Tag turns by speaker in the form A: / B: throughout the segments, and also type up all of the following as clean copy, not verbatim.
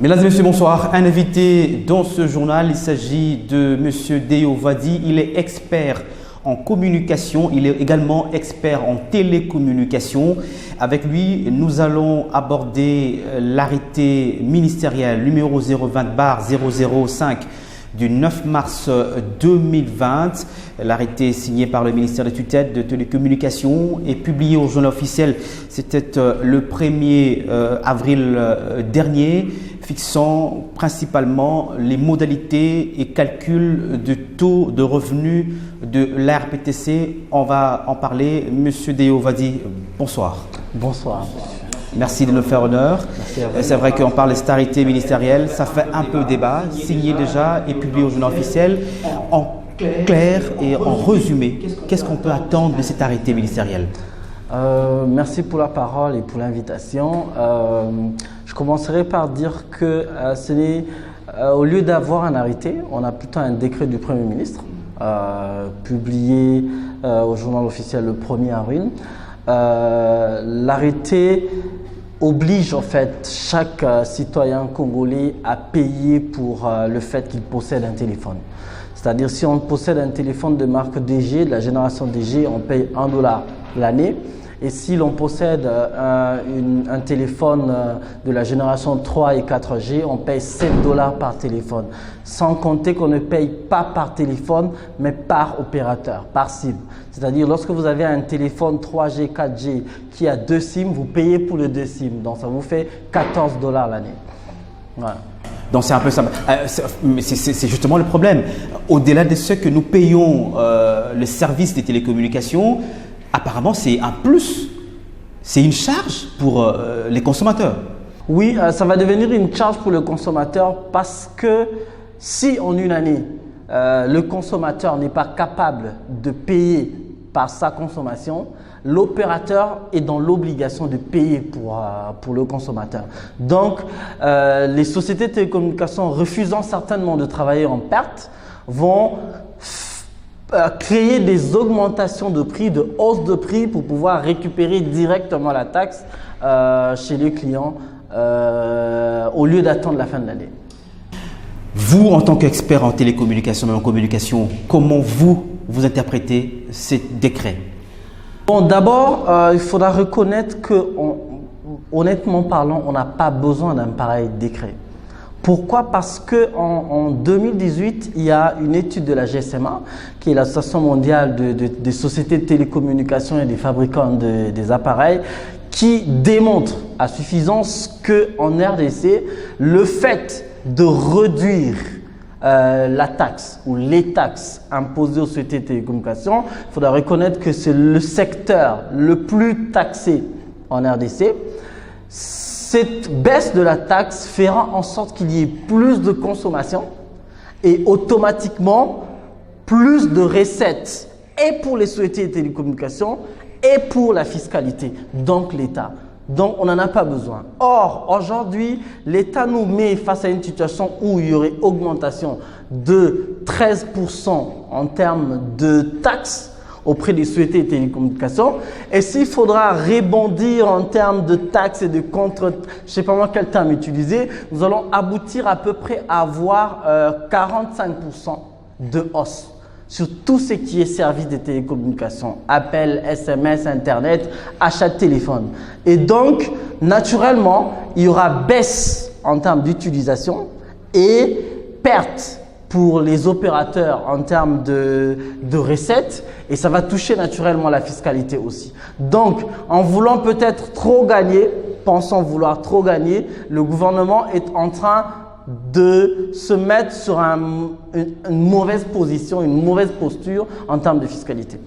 A: Mesdames et messieurs, bonsoir. Un invité dans ce journal, il s'agit de M. Deo Vadi. Il est expert en communication, il est également expert en télécommunication. Avec lui, nous allons aborder l'arrêté ministériel numéro 020/005 du 9 mars 2020. L'arrêté signé par le ministère des tutelles de télécommunications et publié au journal officiel, c'était le 1er avril dernier, fixant principalement les modalités et calculs de taux de revenus de l'ARPTC. On va en parler. Monsieur Deo Vadi, bonsoir.
B: Bonsoir.
A: Merci de nous faire honneur. C'est vrai qu'on parle de cette arrêté ministériel, ça fait un peu débat, signé déjà et publié au journal officiel. En clair et en résumé, qu'est-ce qu'on peut attendre de cet arrêté ministériel?
B: Merci pour la parole et pour l'invitation. Je commencerai par dire que au lieu d'avoir un arrêté, on a plutôt un décret du Premier ministre publié au journal officiel le 1er avril. L'arrêté oblige en fait chaque citoyen congolais à payer pour le fait qu'il possède un téléphone. C'est-à-dire si on possède un téléphone de marque DG, de la génération DG, on paye $1 l'année. Et si l'on possède un téléphone de la génération 3 et 4G, on paye $7 par téléphone. Sans compter qu'on ne paye pas par téléphone, mais par opérateur, par SIM. C'est-à-dire lorsque vous avez un téléphone 3G, 4G qui a 2 SIM, vous payez pour le 2 SIM. Donc ça vous fait $14 l'année. Voilà.
A: Donc c'est un peu ça. C'est justement le problème. Au-delà de ce que nous payons le service des télécommunications, apparemment, c'est un plus, c'est une charge pour les consommateurs.
B: Oui, ça va devenir une charge pour le consommateur parce que si en une année, le consommateur n'est pas capable de payer par sa consommation, l'opérateur est dans l'obligation de payer pour le consommateur. Donc, les sociétés de télécommunications refusant certainement de travailler en perte vont créer des augmentations de prix, de hausse de prix pour pouvoir récupérer directement la taxe chez les clients au lieu d'attendre la fin de l'année.
A: Vous, en tant qu'expert en télécommunication et en communication, comment vous interprétez ces décrets?
B: Bon, d'abord, il faudra reconnaître que, honnêtement parlant, on n'a pas besoin d'un pareil décret. Pourquoi? Parce qu'en 2018, il y a une étude de la GSMA, qui est l'Association mondiale des sociétés de télécommunications et des fabricants des appareils, qui démontre à suffisance qu'en RDC, le fait de réduire la taxe ou les taxes imposées aux sociétés de télécommunications, il faudra reconnaître que c'est le secteur le plus taxé en RDC. Cette baisse de la taxe fera en sorte qu'il y ait plus de consommation et automatiquement plus de recettes et pour les sociétés de télécommunications et pour la fiscalité, donc l'État. Donc, on n'en a pas besoin. Or, aujourd'hui, l'État nous met face à une situation où il y aurait augmentation de 13% en termes de taxes auprès des sociétés de télécommunications. Et s'il faudra rebondir en termes de taxes et de contre, je ne sais pas moi quel terme utiliser, nous allons aboutir à peu près à avoir 45% de hausse sur tout ce qui est service de télécommunications, appels, SMS, Internet, achat de téléphone. Et donc, naturellement, il y aura baisse en termes d'utilisation et perte pour les opérateurs en termes de recettes et ça va toucher naturellement la fiscalité aussi. Donc, en voulant peut-être trop gagner, pensant vouloir trop gagner, le gouvernement est en train de se mettre sur une mauvaise position, une mauvaise posture en termes de fiscalité.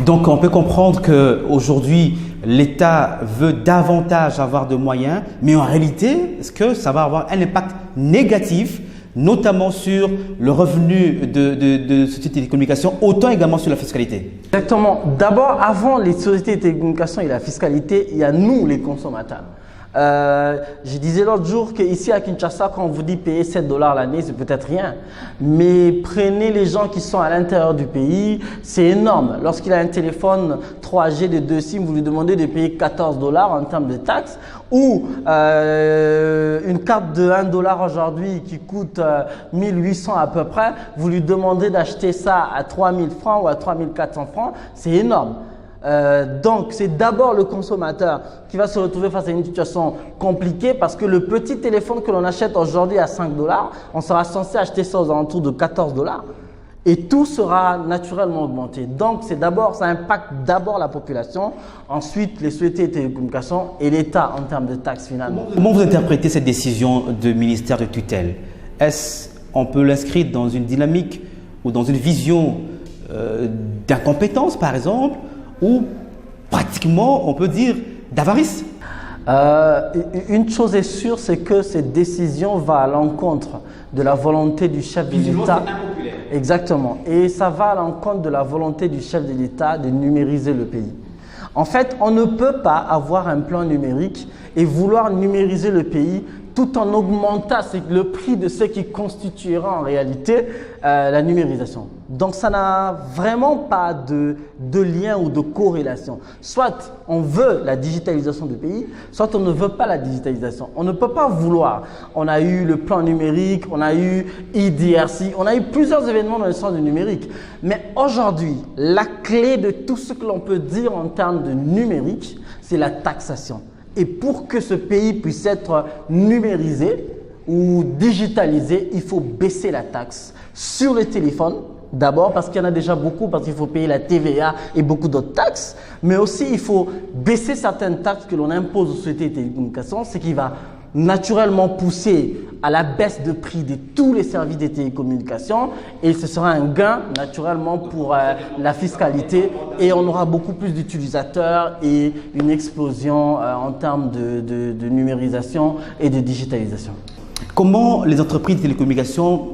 A: Donc, on peut comprendre qu'aujourd'hui, l'État veut davantage avoir de moyens, mais en réalité, est-ce que ça va avoir un impact négatif, notamment sur le revenu de sociétés de télécommunications, autant également sur la fiscalité?
B: Exactement. D'abord, avant les sociétés de télécommunications et la fiscalité, il y a nous, les consommateurs. Je disais l'autre jour qu'ici à Kinshasa, quand on vous dit payer 7 dollars l'année, c'est peut-être rien. Mais prenez les gens qui sont à l'intérieur du pays, c'est énorme. Lorsqu'il a un téléphone 3G de 2 SIM, vous lui demandez de payer 14 dollars en termes de taxes. Ou une carte de 1 dollar aujourd'hui qui coûte 1800 à peu près, vous lui demandez d'acheter ça à 3000 francs ou à 3400 francs, c'est énorme. Donc, c'est d'abord le consommateur qui va se retrouver face à une situation compliquée parce que le petit téléphone que l'on achète aujourd'hui à 5 dollars, on sera censé acheter ça aux alentours de 14 dollars. Et tout sera naturellement augmenté. Donc, ça impacte d'abord la population, ensuite les sociétés de télécommunications et l'État en termes de taxes finalement.
A: Comment vous interprétez cette décision du ministère de tutelle? Est-ce qu'on peut l'inscrire dans une dynamique ou dans une vision d'incompétence par exemple, ou pratiquement on peut dire d'avarice?
B: Une chose est sûre, c'est que cette décision va à l'encontre de la volonté du chef de l'État. Exactement. Et ça va à l'encontre de la volonté du chef de l'État de numériser le pays. En fait, on ne peut pas avoir un plan numérique et vouloir numériser le pays tout en augmentant le prix de ce qui constituera en réalité la numérisation. Donc, ça n'a vraiment pas de lien ou de corrélation. Soit on veut la digitalisation du pays, soit on ne veut pas la digitalisation. On ne peut pas vouloir. On a eu le plan numérique, on a eu IDRC, on a eu plusieurs événements dans le sens du numérique. Mais aujourd'hui, la clé de tout ce que l'on peut dire en termes de numérique, c'est la taxation. Et pour que ce pays puisse être numérisé ou digitalisé, il faut baisser la taxe sur les téléphones. D'abord parce qu'il y en a déjà beaucoup, parce qu'il faut payer la TVA et beaucoup d'autres taxes. Mais aussi, il faut baisser certaines taxes que l'on impose aux sociétés de télécommunications, ce qui va naturellement pousser à la baisse de prix de tous les services de télécommunications et ce sera un gain naturellement pour la fiscalité et on aura beaucoup plus d'utilisateurs et une explosion en termes de numérisation et de digitalisation.
A: Comment les entreprises de télécommunications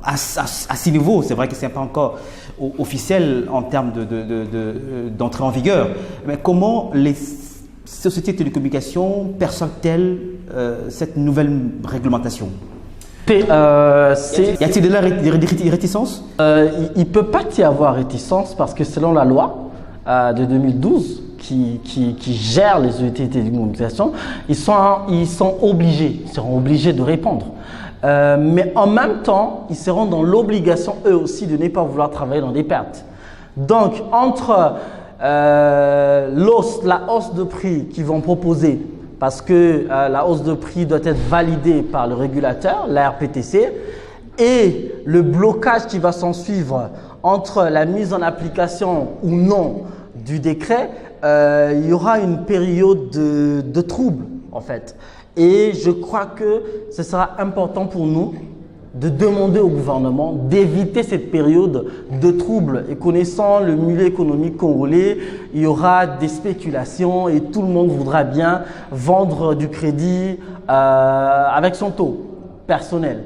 A: à ce niveau, c'est vrai que ce n'est pas encore officiel en termes d'entrée en vigueur, mais comment les sociétés de télécommunications perçoivent-elles cette nouvelle réglementation? Y a-t-il de la réticence?
B: Il ne peut pas y avoir réticence parce que selon la loi de 2012 qui gère les sociétés de télécommunications, ils seront obligés de répondre. Mais en même temps, ils seront dans l'obligation eux aussi de ne pas vouloir travailler dans des pertes. Donc, entre la hausse de prix qu'ils vont proposer, parce que la hausse de prix doit être validée par le régulateur, la RPTC, et le blocage qui va s'en suivre entre la mise en application ou non du décret, il y aura une période de trouble en fait. Et je crois que ce sera important pour nous de demander au gouvernement d'éviter cette période de trouble. Et connaissant le milieu économique congolais, il y aura des spéculations et tout le monde voudra bien vendre du crédit avec son taux personnel.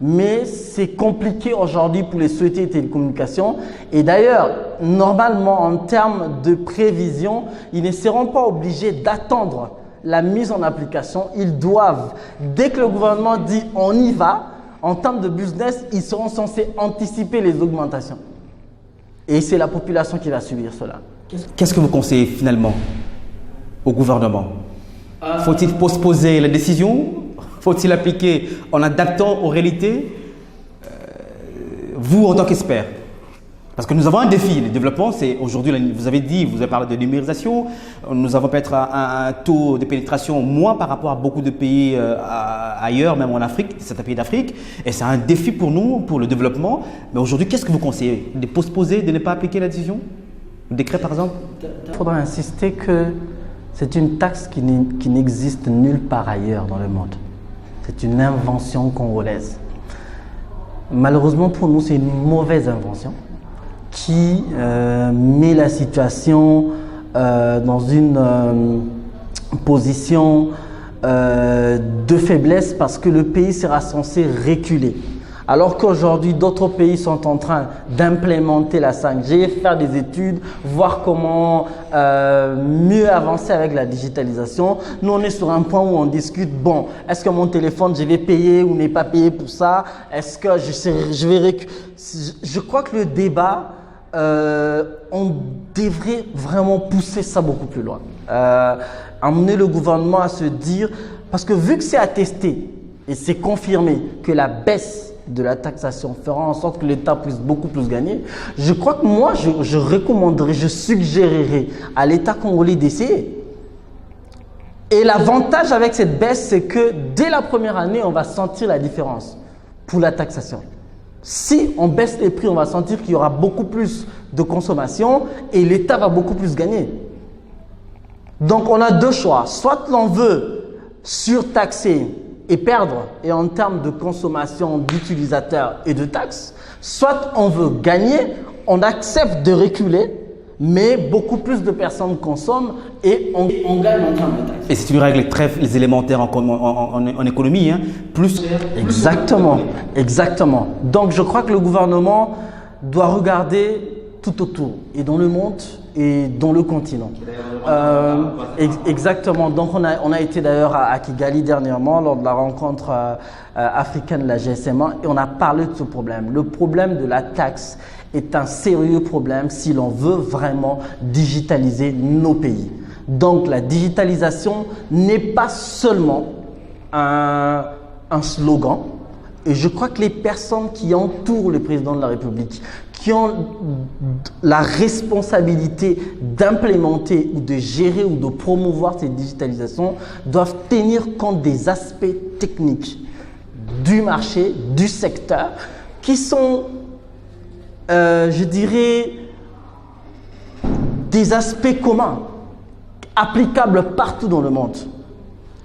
B: Mais c'est compliqué aujourd'hui pour les sociétés de télécommunications. Et d'ailleurs, normalement, en termes de prévision, ils ne seront pas obligés d'attendre la mise en application. Ils doivent, dès que le gouvernement dit on y va, en termes de business, ils seront censés anticiper les augmentations. Et c'est la population qui va subir cela.
A: Qu'est-ce que vous conseillez finalement au gouvernement? Faut-il postposer la décision? Faut-il appliquer en adaptant aux réalités? Vous, en tant qu'expert, parce que nous avons un défi. Le développement, c'est aujourd'hui, vous avez parlé de numérisation. Nous avons peut-être un taux de pénétration moins par rapport à beaucoup de pays ailleurs, même en Afrique, certains pays d'Afrique. Et c'est un défi pour nous, pour le développement. Mais aujourd'hui, qu'est-ce que vous conseillez? De postposer, de ne pas appliquer la décision? Le décret, par exemple?
B: Il faudra insister que c'est une taxe qui n'existe nulle part ailleurs dans le monde. C'est une invention congolaise. Malheureusement pour nous, c'est une mauvaise invention qui met la situation dans une position de faiblesse parce que le pays sera censé reculer. Alors qu'aujourd'hui, d'autres pays sont en train d'implémenter la 5G, faire des études, voir comment mieux avancer avec la digitalisation. Nous, on est sur un point où on discute, bon, est-ce que mon téléphone, je vais payer ou n'est pas payé pour ça? Est-ce que je crois que le débat, on devrait vraiment pousser ça beaucoup plus loin. Amener le gouvernement à se dire, parce que vu que c'est attesté et c'est confirmé que la baisse de la taxation fera en sorte que l'État puisse beaucoup plus gagner, je crois que moi, je recommanderais, je suggérerais à l'État congolais d'essayer. Et l'avantage avec cette baisse, c'est que dès la première année, on va sentir la différence pour la taxation. Si on baisse les prix, on va sentir qu'il y aura beaucoup plus de consommation et l'État va beaucoup plus gagner. Donc, on a deux choix. Soit l'on veut surtaxer et perdre, et en termes de consommation d'utilisateurs et de taxes, soit on veut gagner, on accepte de reculer, mais beaucoup plus de personnes consomment et on gagne en termes de taxes.
A: Et si tu règles les élémentaires en économie, hein, plus…
B: Exactement, exactement. Donc, je crois que le gouvernement doit regarder tout autour, et dans le monde, et dans le continent. Exactement. Donc, on a été d'ailleurs à Kigali dernièrement, lors de la rencontre africaine de la GSMA, et on a parlé de ce problème. Le problème de la taxe est un sérieux problème si l'on veut vraiment digitaliser nos pays. Donc, la digitalisation n'est pas seulement un slogan. Et je crois que les personnes qui entourent le président de la République, qui ont la responsabilité d'implémenter ou de gérer ou de promouvoir cette digitalisation, doivent tenir compte des aspects techniques du marché, du secteur, qui sont, je dirais, des aspects communs, applicables partout dans le monde,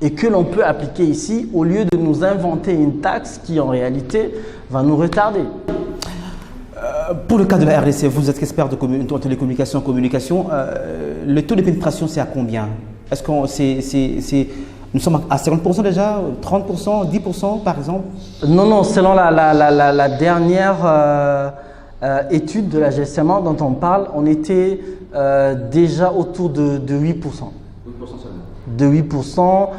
B: et que l'on peut appliquer ici au lieu de nous inventer une taxe qui en réalité va nous retarder.
A: Pour le cas de la RDC, vous êtes expert de télécommunication, communication, le taux de pénétration c'est à combien? Est-ce que nous sommes à 50% déjà, 30%, 10% par exemple?
B: Non, selon la dernière étude de la GSMA dont on parle, on était déjà autour de 8%. 8% seulement. De 8%,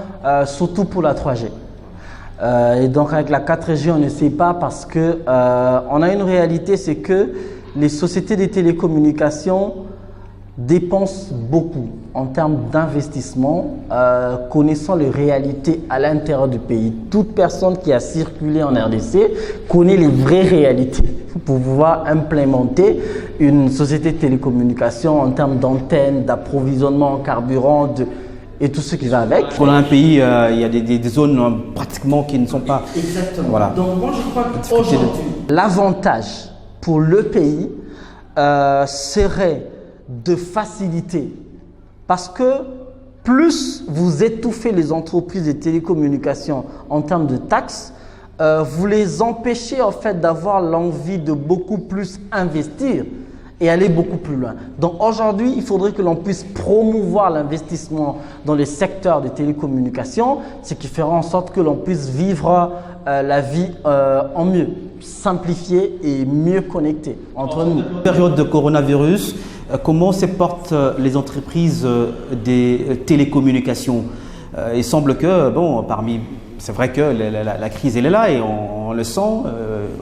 B: surtout pour la 3G. Et donc avec la 4G, on ne sait pas parce que on a une réalité, c'est que les sociétés de télécommunications dépensent beaucoup en termes d'investissement, connaissant les réalités à l'intérieur du pays. Toute personne qui a circulé en RDC connaît les vraies réalités pour pouvoir implémenter une société de télécommunications en termes d'antennes, d'approvisionnement en carburant, et tout ce qui va avec.
A: Pour un pays, il y a des zones pratiquement qui ne sont pas…
B: Exactement.
A: Voilà.
B: Donc moi je crois qu'aujourd'hui, l'avantage pour le pays serait de faciliter. Parce que plus vous étouffez les entreprises de télécommunications en termes de taxes, vous les empêchez en fait d'avoir l'envie de beaucoup plus investir et aller beaucoup plus loin. Donc aujourd'hui, il faudrait que l'on puisse promouvoir l'investissement dans les secteurs de télécommunications, ce qui fera en sorte que l'on puisse vivre la vie en mieux, simplifiée et mieux connectée entre nous.
A: En période de coronavirus, comment se portent les entreprises des télécommunications? Il semble que, c'est vrai que la crise elle est là et on le sent,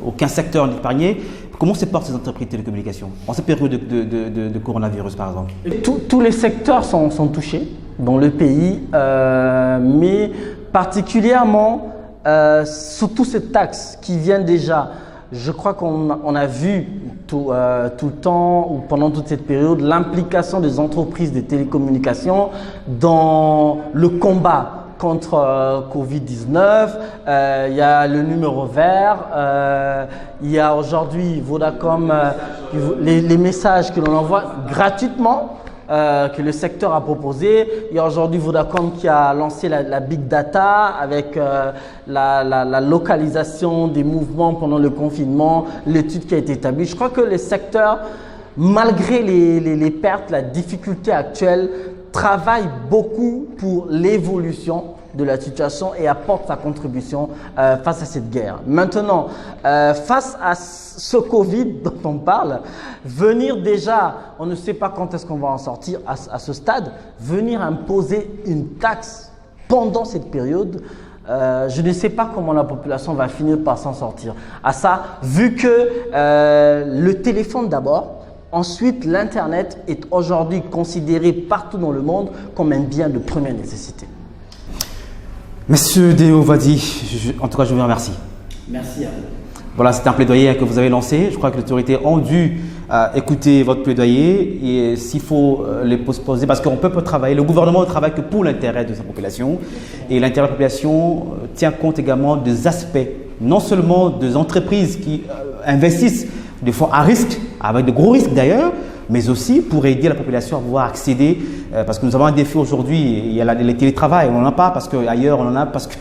A: aucun secteur n'est épargné. Comment se portent ces entreprises de télécommunications en cette période de coronavirus par exemple?
B: Tous les secteurs sont touchés dans le pays, mais particulièrement surtout ces taxes qui viennent déjà. Je crois qu'on a vu tout le temps ou pendant toute cette période l'implication des entreprises de télécommunications dans le combat contre Covid-19, il y a le numéro vert, il y a aujourd'hui Vodacom, les messages que l'on envoie gratuitement, que le secteur a proposé. Il y a aujourd'hui Vodacom qui a lancé la Big Data avec la localisation des mouvements pendant le confinement, l'étude qui a été établie. Je crois que le secteur, malgré les pertes, la difficulté actuelle, travaille beaucoup pour l'évolution de la situation et apporte sa contribution face à cette guerre. Maintenant, face à ce Covid dont on parle, venir déjà, on ne sait pas quand est-ce qu'on va en sortir à ce stade, venir imposer une taxe pendant cette période, je ne sais pas comment la population va finir par s'en sortir. À ça, vu que le téléphone d'abord, ensuite l'Internet est aujourd'hui considéré partout dans le monde comme un bien de première nécessité.
A: Monsieur Deo Vadi, en tout cas je vous remercie.
B: Merci à vous.
A: Voilà, c'est un plaidoyer que vous avez lancé. Je crois que les autorités ont dû écouter votre plaidoyer et s'il faut les poser, parce qu'on peut travailler, le gouvernement ne travaille que pour l'intérêt de sa population et l'intérêt de la population tient compte également des aspects, non seulement des entreprises qui investissent des fois à risque, avec de gros risques d'ailleurs, mais aussi pour aider la population à pouvoir accéder, parce que nous avons un défi aujourd'hui, il y a le télétravail, on n'en a pas parce qu'ailleurs on en a parce que